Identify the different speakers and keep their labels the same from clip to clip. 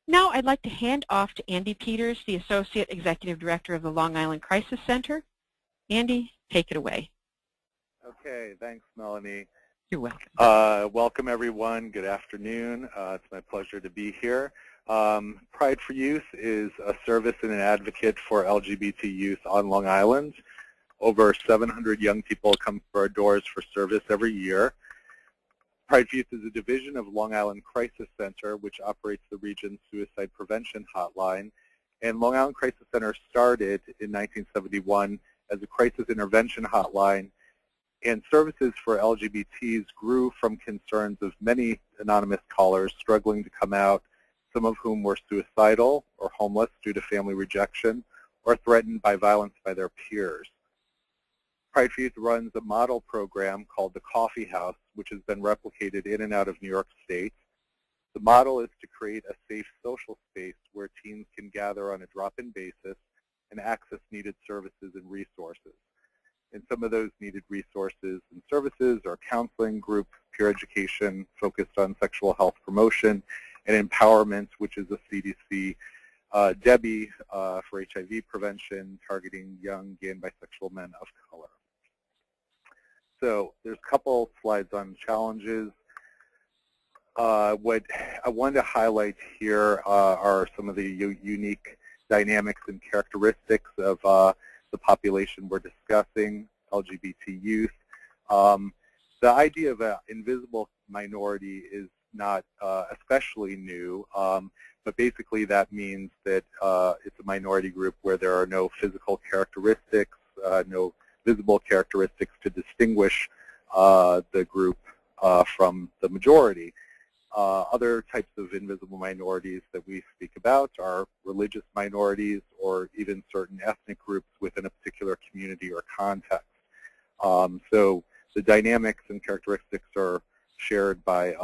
Speaker 1: Now I'd like to hand off to Andy Peters, the Associate Executive Director of the Long Island Crisis Center. Andy, take it away.
Speaker 2: Okay, thanks, Melanie.
Speaker 1: You're welcome.
Speaker 2: Welcome, everyone. Good afternoon. It's my pleasure to be here. Pride for Youth is a service and an advocate for LGBT youth on Long Island. Over 700 young people come through our doors for service every year. Pride for Youth is a division of Long Island Crisis Center, which operates the region's suicide prevention hotline. And Long Island Crisis Center started in 1971 as a crisis intervention hotline, and services for LGBTs grew from concerns of many anonymous callers struggling to come out, some of whom were suicidal or homeless due to family rejection or threatened by violence by their peers. Pride for Youth runs a model program called the Coffee House, which has been replicated in and out of New York State. The model is to create a safe social space where teens can gather on a drop-in basis and access needed services and resources. And some of those needed resources and services are counseling, group, peer education focused on sexual health promotion, and empowerment, which is a CDC DEBI for HIV prevention, targeting young gay and bisexual men of color. So there's a couple slides on challenges. What I wanted to highlight here are some of the unique dynamics and characteristics of the population we're discussing, LGBT youth. The idea of an invisible minority is not especially new, but basically that means that it's a minority group where there are no physical characteristics, no visible characteristics to distinguish the group from the majority. Other types of invisible minorities that we speak about are religious minorities or even certain ethnic groups within a particular community or context. So the dynamics and characteristics are shared by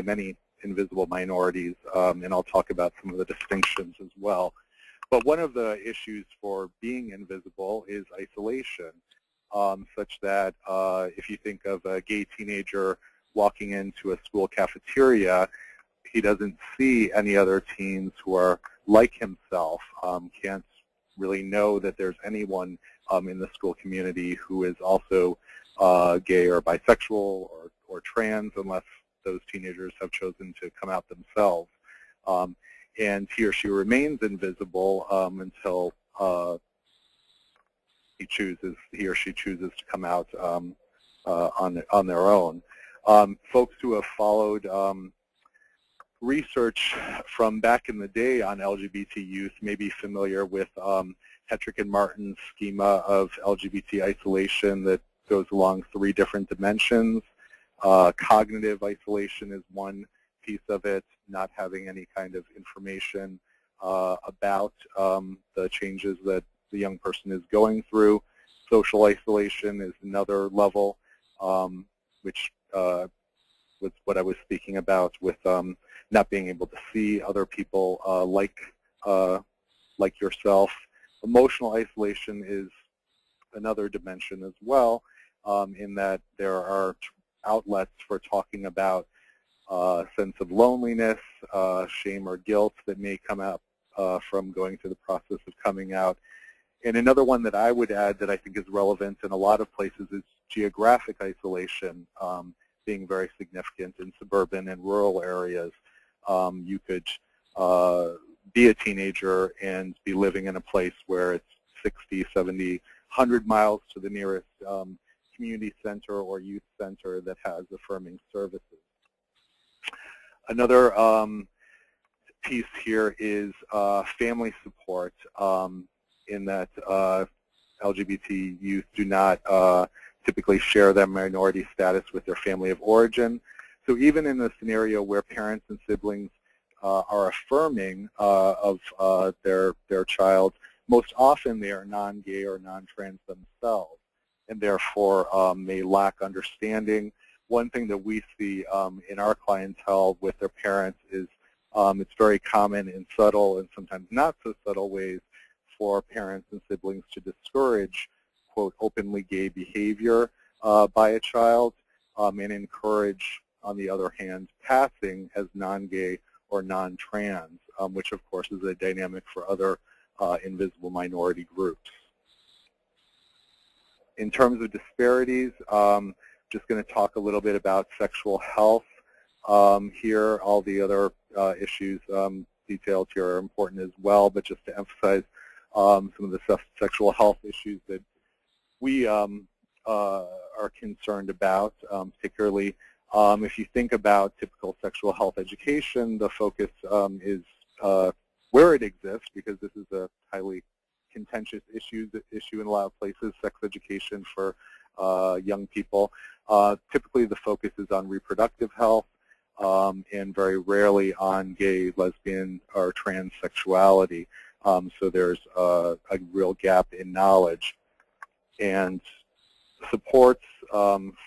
Speaker 2: many invisible minorities, and I'll talk about some of the distinctions as well. But one of the issues for being invisible is isolation, such that if you think of a gay teenager walking into a school cafeteria, he doesn't see any other teens who are like himself, can't really know that there's anyone in the school community who is also gay or bisexual or trans, unless those teenagers have chosen to come out themselves. And he or she remains invisible until he or she chooses to come out on their own. Folks who have followed research from back in the day on LGBT youth may be familiar with Hetrick and Martin's schema of LGBT isolation that goes along 3 different dimensions. Cognitive isolation is one piece of it, not having any kind of information about the changes that the young person is going through. Social isolation is another level, which was what I was speaking about with not being able to see other people like yourself. Emotional isolation is another dimension as well, in that there are outlets for talking about a sense of loneliness, shame or guilt that may come up from going through the process of coming out. And another one that I would add that I think is relevant in a lot of places is geographic isolation, being very significant in suburban and rural areas. You could be a teenager and be living in a place where it's 60, 70, 100 miles to the nearest community center or youth center that has affirming services. Another piece here is family support, in that LGBT youth do not typically share their minority status with their family of origin. So even in the scenario where parents and siblings are affirming of their child, most often they are non-gay or non-trans themselves, and therefore may lack understanding. One thing that we see in our clientele with their parents is it's very common in subtle and sometimes not so subtle ways for parents and siblings to discourage, quote, openly gay behavior by a child, and encourage, on the other hand, passing as non-gay or non-trans, which of course is a dynamic for other invisible minority groups. In terms of disparities, just going to talk a little bit about sexual health here. All the other issues detailed here are important as well, but just to emphasize some of the sexual health issues that we are concerned about, particularly if you think about typical sexual health education, the focus is where it exists, because this is a highly contentious issue in a lot of places, sex education for young people. Typically the focus is on reproductive health and very rarely on gay, lesbian, or trans sexuality. So there's a real gap in knowledge. And supports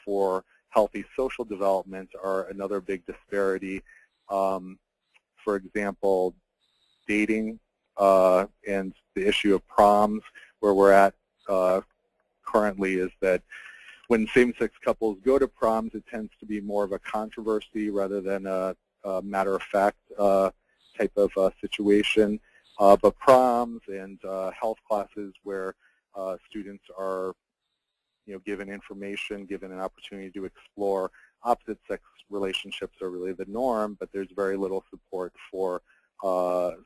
Speaker 2: for healthy social development are another big disparity. For example, dating and the issue of proms, where we're at currently is that when same-sex couples go to proms, it tends to be more of a controversy rather than a matter-of-fact type of situation. But proms and health classes where students are given information, given an opportunity to explore opposite-sex relationships are really the norm, but there's very little support for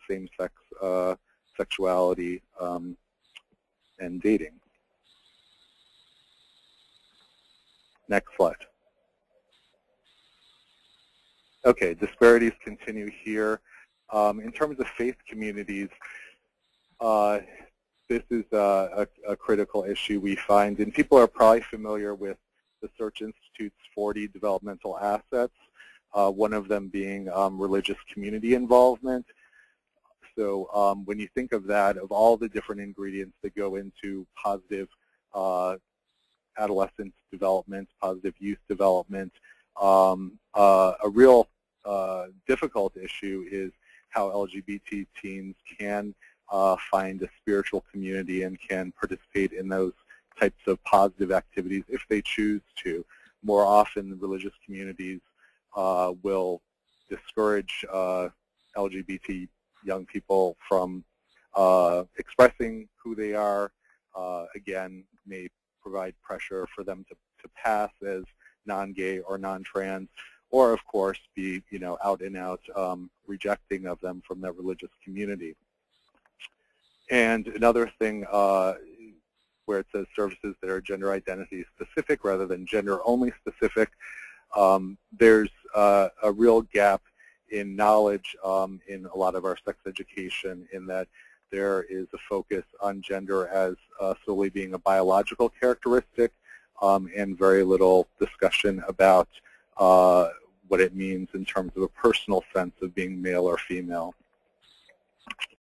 Speaker 2: same-sex sexuality and dating. Next slide. Okay, disparities continue here. In terms of faith communities, this is a critical issue we find, and people are probably familiar with the Search Institute's 40 developmental assets, one of them being religious community involvement. So when you think of that, of all the different ingredients that go into positive adolescent development, positive youth development, a real difficult issue is how LGBT teens can find a spiritual community and can participate in those types of positive activities if they choose to. More often, religious communities will discourage LGBT young people from expressing who they are. Again, may provide pressure for them to pass as non-gay or non-trans, or of course be out and out rejecting of them from their religious community. And another thing where it says services that are gender identity specific rather than gender only specific, there's a real gap in knowledge in a lot of our sex education, in that there is a focus on gender as solely being a biological characteristic and very little discussion about what it means in terms of a personal sense of being male or female.